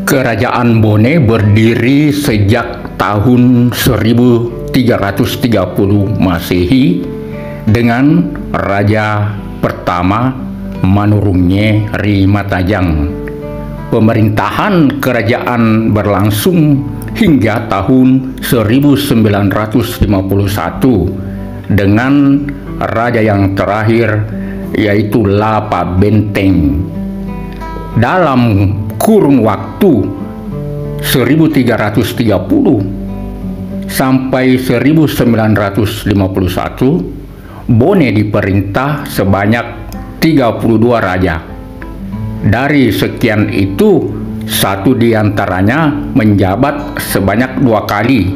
Kerajaan Bone berdiri sejak tahun 1330 Masehi dengan Raja pertama Manurunge Rimatajang. Pemerintahan kerajaan berlangsung hingga tahun 1951 dengan raja yang terakhir yaitu Lapa Benteng. Dalam kurun waktu 1330 sampai 1951, Bone diperintah sebanyak 32 raja. Dari sekian itu, satu di antaranya menjabat sebanyak 2 kali,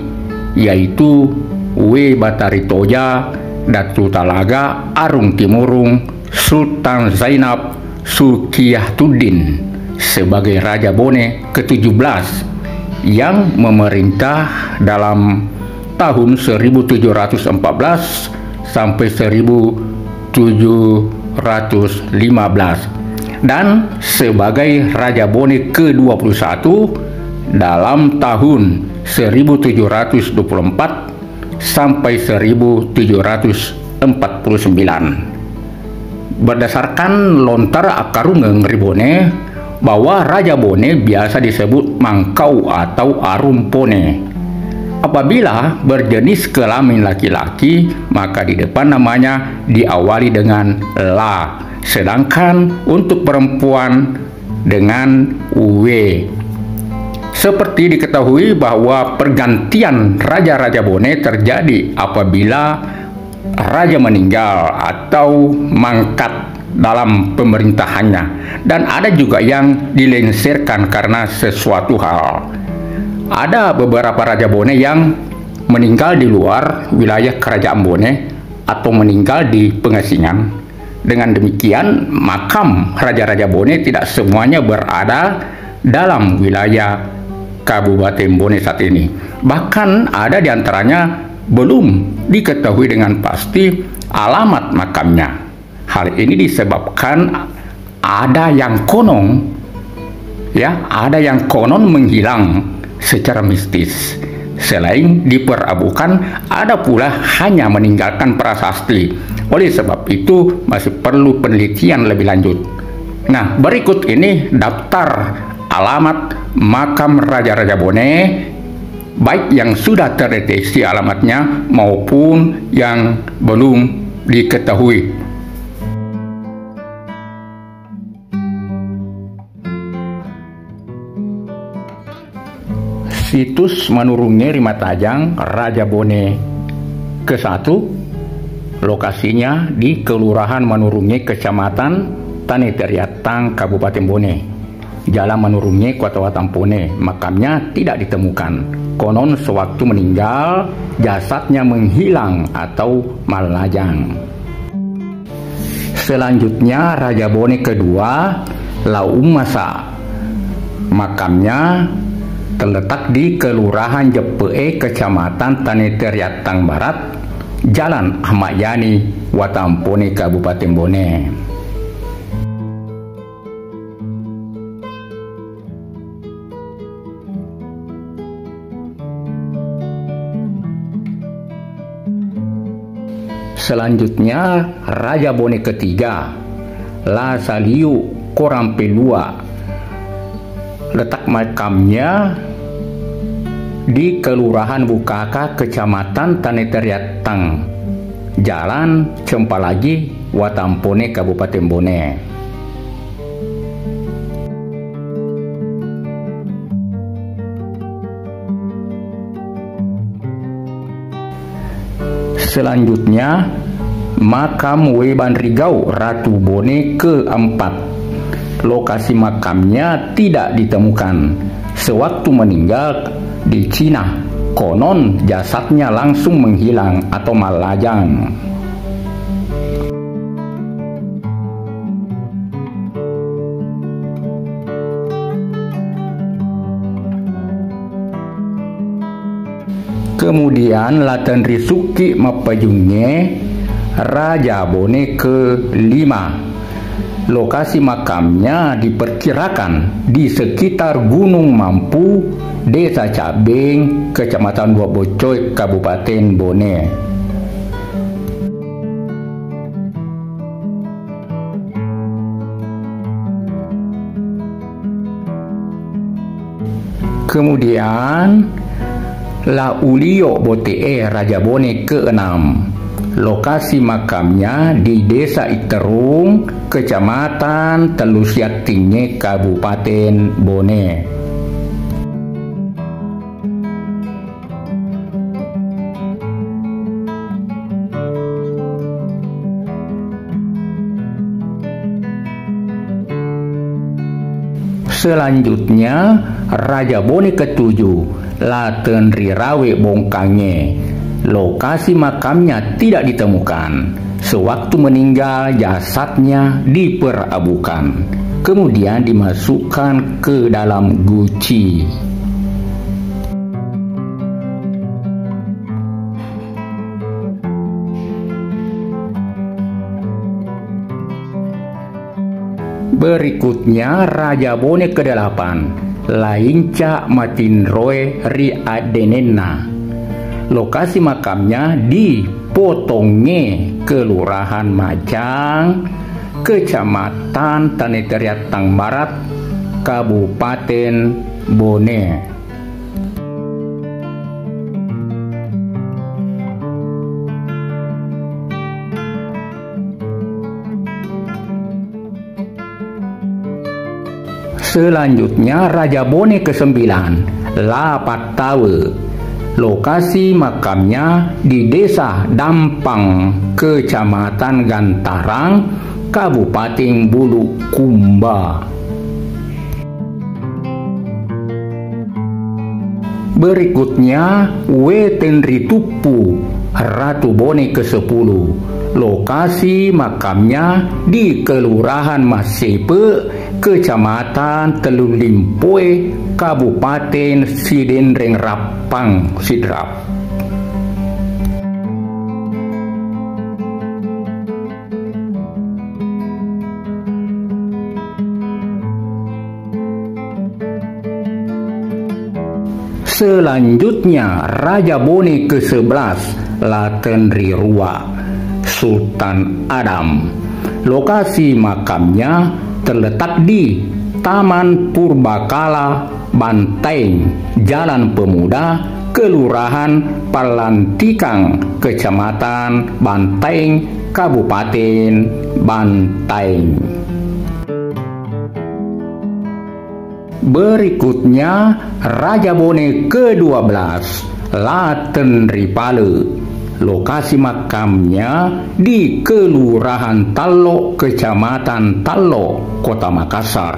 yaitu W. Batari Toja, Datu Talaga, Arung Timurung, Sultan Zainab Sulkiyahdin sebagai Raja Bone ke-17 yang memerintah dalam tahun 1714 sampai 1715 dan sebagai Raja Bone ke-21 dalam tahun 1724 sampai 1749. Berdasarkan lontar Akarungeng Ribone bahwa Raja Bone biasa disebut Mangkau atau Arumpone. Apabila berjenis kelamin laki-laki, maka di depan namanya diawali dengan La, sedangkan untuk perempuan dengan Uwe. Seperti diketahui bahwa pergantian raja-raja Bone terjadi apabila raja meninggal atau mangkat dalam pemerintahannya, dan ada juga yang dilengsirkan karena sesuatu hal. Ada beberapa Raja Bone yang meninggal di luar wilayah kerajaan Bone atau meninggal di pengasingan. Dengan demikian, makam Raja-Raja Bone tidak semuanya berada dalam wilayah Kabupaten Bone saat ini. Bahkan ada di antaranya belum diketahui dengan pasti alamat makamnya. Hal ini disebabkan ada yang konon menghilang secara mistis. Selain diperabukan, ada pula hanya meninggalkan prasasti. Oleh sebab itu masih perlu penelitian lebih lanjut. Nah, berikut ini daftar alamat makam Raja-Raja Bone, baik yang sudah terdeteksi alamatnya maupun yang belum diketahui. Situs Manurunge Rimatajang Raja Bone ke-1, lokasinya di Kelurahan Manurunge, Kecamatan Taneteriatang, Kabupaten Bone. Jalan Manurunge, Kota Watampone. Makamnya tidak ditemukan. Konon sewaktu meninggal, jasadnya menghilang atau malajang. Selanjutnya Raja Bone kedua, Laumasa. Makamnya terletak di Kelurahan Jepee, Kecamatan Taneteriatang Barat, Jalan Ahmad Yani, Watampone, Kabupaten Bone. Selanjutnya Raja Bone ketiga, La Saliu Korampelua. Letak makamnya di Kelurahan Bukaka, Kecamatan Taneteriatang, Jalan Cempalagi, Watampone, Kabupaten Bone. Selanjutnya makam Weban Rigau Ratu Bone ke-4. Lokasi makamnya tidak ditemukan. Sewaktu meninggal di Cina, konon jasadnya langsung menghilang atau malajang. Kemudian Laten Risuki Mapajunge Raja Bone ke-5. Lokasi makamnya diperkirakan di sekitar Gunung Mampu, Desa Cabing, Kecamatan Buah Bocoy, Kabupaten Bone. Kemudian La Ulio Bote Raja Bone ke-6. Lokasi makamnya di Desa Iterung, Kecamatan Telusiat Tinggi, Kabupaten Bone. Selanjutnya, Raja Bone ke-7, Laten Rirawe Bongkange. Lokasi makamnya tidak ditemukan. Sewaktu meninggal, jasadnya diperabukan, kemudian dimasukkan ke dalam guci. Berikutnya Raja Bone ke-8, Lainca Matinroe Ri Adenena. Lokasi makamnya di Potonge, Kelurahan Majang, Kecamatan Tanetariatang Barat, Kabupaten Bone. Selanjutnya Raja Bone ke-9, La Patawe. Lokasi makamnya di Desa Dampang, Kecamatan Gantarang, Kabupaten Bulukumba. Berikutnya Wetenri Tupu, Ratu Bone ke-10. Lokasi makamnya di Kelurahan Masepe, Kecamatan Telulimpoe, Kabupaten Sidenreng Rapang, Sidrap. Selanjutnya Raja Bone ke-11, Laten Rirua, Sultan Adam. Lokasi makamnya terletak di Taman Purbakala, Banteng, Jalan Pemuda, Kelurahan Palantikang, Kecamatan Banteng, Kabupaten Banteng. Berikutnya Raja Bone ke-12, Laten Ripale. Lokasi makamnya di Kelurahan Tallo, Kecamatan Tallo, Kota Makassar.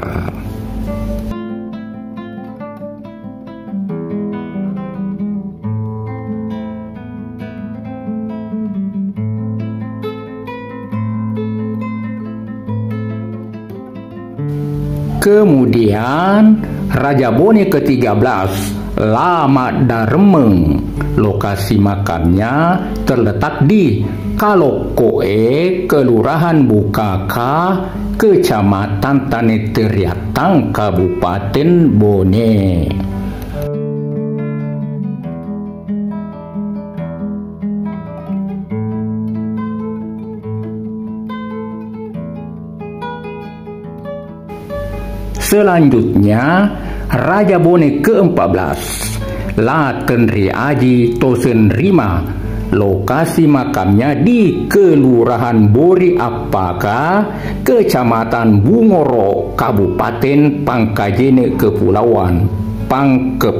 Kemudian Raja Bone ke-13, Lama Darmeng. Lokasi makamnya terletak di Kalokoe, Kelurahan Bukaka, Kecamatan Tanetariatang, Kabupaten Bone. Selanjutnya Raja Bone ke-14, Laten Ri Aji Tosen Rima. Lokasi makamnya di Kelurahan Bori Apaka, Kecamatan Bungoro, Kabupaten Pangkajene, Kepulauan Pangkep.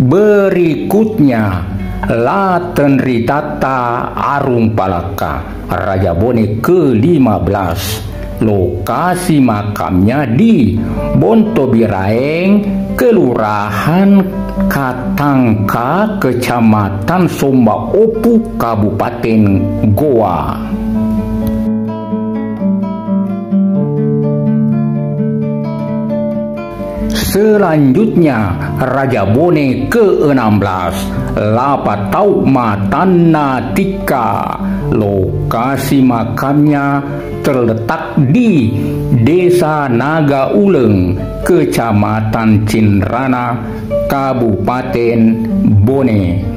Berikutnya Laten Ritata Arung Palaka, Raja Bone ke-15. Lokasi makamnya di Bontobiraeng, Kelurahan Katangka, Kecamatan Somba Opu, Kabupaten Goa. Selanjutnya, Raja Bone ke-16, Lapatau Matanatika. Lokasi makamnya terletak di Desa Naga Uleng, Kecamatan Cinrana, Kabupaten Bone.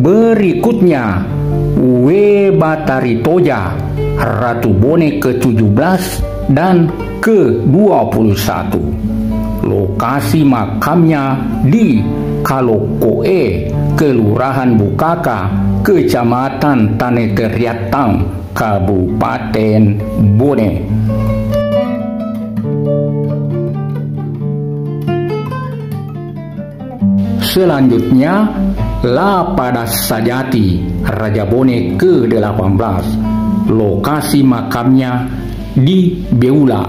Berikutnya, Batari Toja, Ratu Bone ke-17 dan ke-21. Lokasi makamnya di Kalokoe, Kelurahan Bukaka, Kecamatan Taneteriatang, Kabupaten Bone. Selanjutnya, Lapadas Sajati, Raja Bone ke-18. Lokasi makamnya di Beula.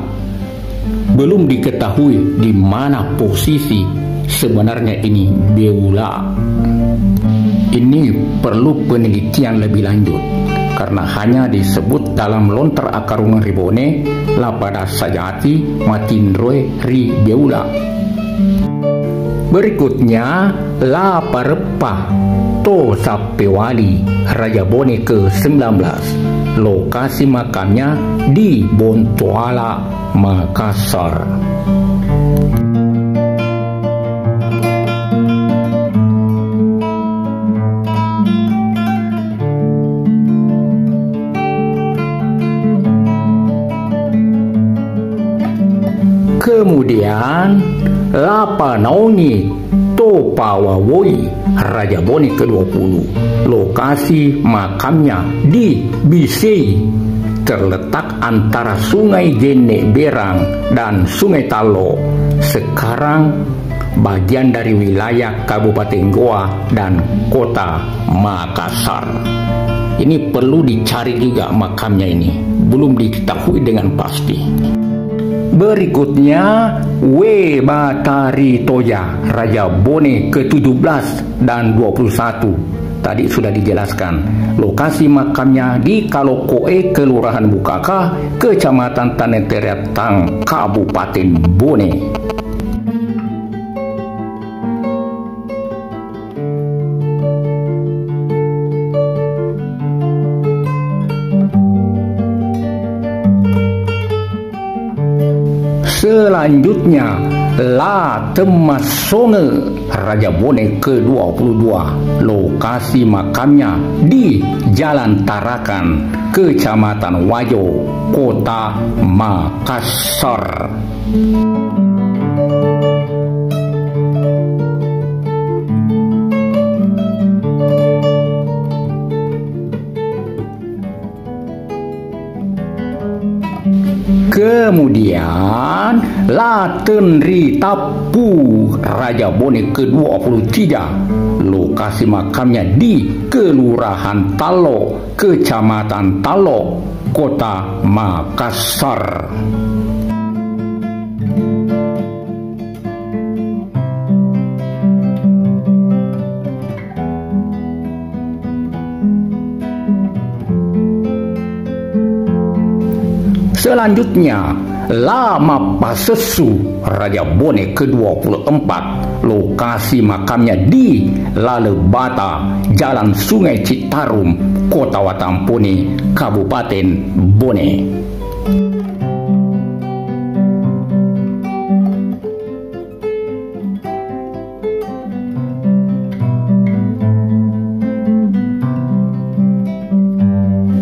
Belum diketahui di mana posisi sebenarnya ini Beula. Ini perlu penelitian lebih lanjut karena hanya disebut dalam lontar akarungan Ribone, Lapadas Sajati, Matindroe ri Beula. Berikutnya, Laparepa To Sapewali, Raja Bone ke-19. Lokasi makamnya di Bontoala, Makassar. Kemudian, Lapanaoni Topawawoi, Raja Bone ke-20. Lokasi makamnya di Bisei, terletak antara Sungai Jene Berang dan Sungai Talo. Sekarang bagian dari wilayah Kabupaten Goa dan Kota Makassar. Ini perlu dicari juga makamnya ini, belum diketahui dengan pasti. Berikutnya, Batari Toja, Raja Bone ke-17 dan 21. Tadi sudah dijelaskan. Lokasi makamnya di Kalokoe, Kelurahan Bukaka, Kecamatan Taneteriatang, Kabupaten Bone. Selanjutnya, La Temasone, Raja Bone ke-22. Lokasi makamnya di Jalan Tarakan, Kecamatan Wajo, Kota Makassar. Kemudian, Latenri Tapu, Raja Bone ke-23. Lokasi makamnya di Kelurahan Talo, Kecamatan Talo, Kota Makassar. Selanjutnya, Lama Pasesu, Raja Bone ke-24. Lokasi makamnya di Lalebata, Jalan Sungai Citarum, Kota Watampone, Kabupaten Bone.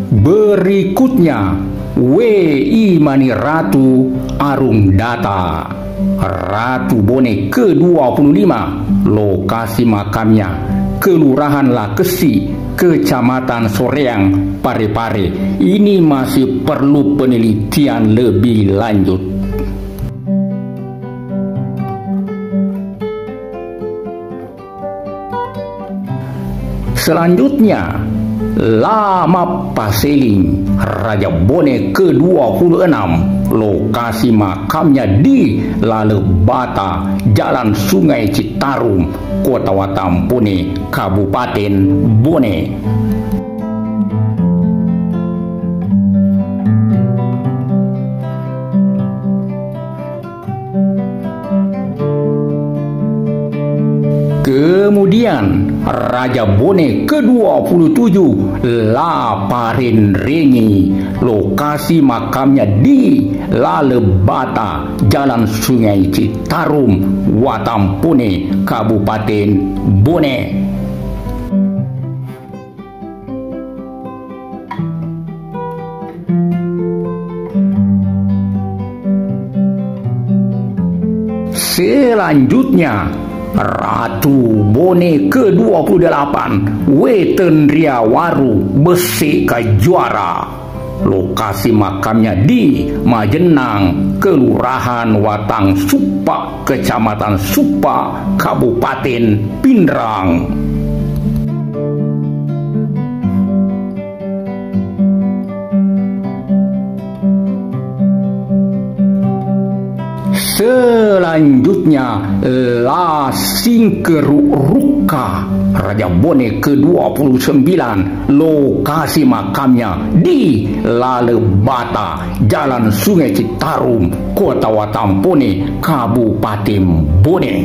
Berikutnya, Imani Ratu Arung Data, Ratu Bone ke-25. Lokasi makamnya Kelurahan Lakesi, Kecamatan Soreang, Parepare. Ini masih perlu penelitian lebih lanjut. Selanjutnya, Lama Paseling, Raja Bone ke-26. Lokasi makamnya di Lalebata, Jalan Sungai Citarum, Kota Watampone, Kabupaten Bone. Kemudian Raja Bone ke-27 Laparin Rengi, lokasi makamnya di Lalebata, Jalan Sungai Citarum, Watampone, Kabupaten Bone. Selanjutnya Ratu Bone ke-28 Wetenriawaru Besi Kajuara, lokasi makamnya di Majenang, Kelurahan Watang Supa, Kecamatan Supa, Kabupaten Pindrang. Selanjutnya La Singkeruruka, Raja Bone ke-29, lokasi makamnya di Lalebata, Jalan Sungai Citarum, Kota Watampone, Kabupaten Bone.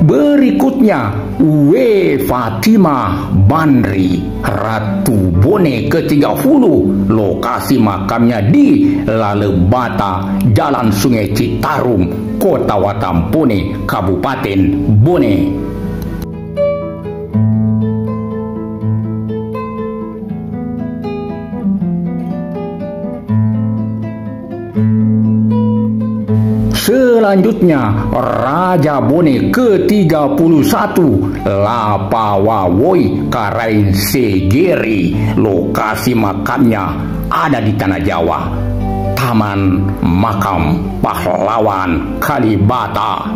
Berikutnya We Fatimah Bandri, Ratu Bone ke-30, lokasi makamnya di Lalebata, Jalan Sungai Citarum, Kota Watampone, Kabupaten Bone. Selanjutnya Raja Bone ke-31 Lapawawoi Karain Segeri, lokasi makamnya ada di Tanah Jawa, Taman Makam Pahlawan Kalibata.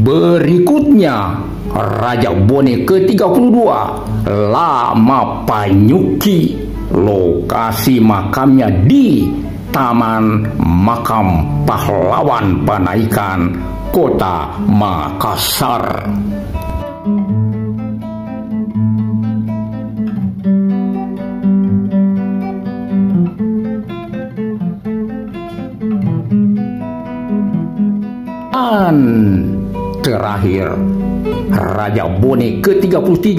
Berikutnya Raja Bone ke-32 Lama Panyuki, lokasi makamnya di Taman Makam Pahlawan Panaikan, Kota Makassar. Dan terakhir Raja Bone ke-33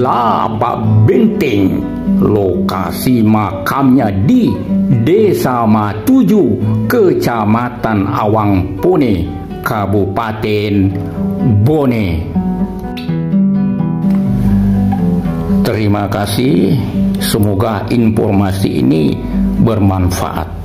Lapa Benteng, lokasi makamnya di Desa Matuju, Kecamatan Awangpone, Kabupaten Bone. Terima kasih, semoga informasi ini bermanfaat.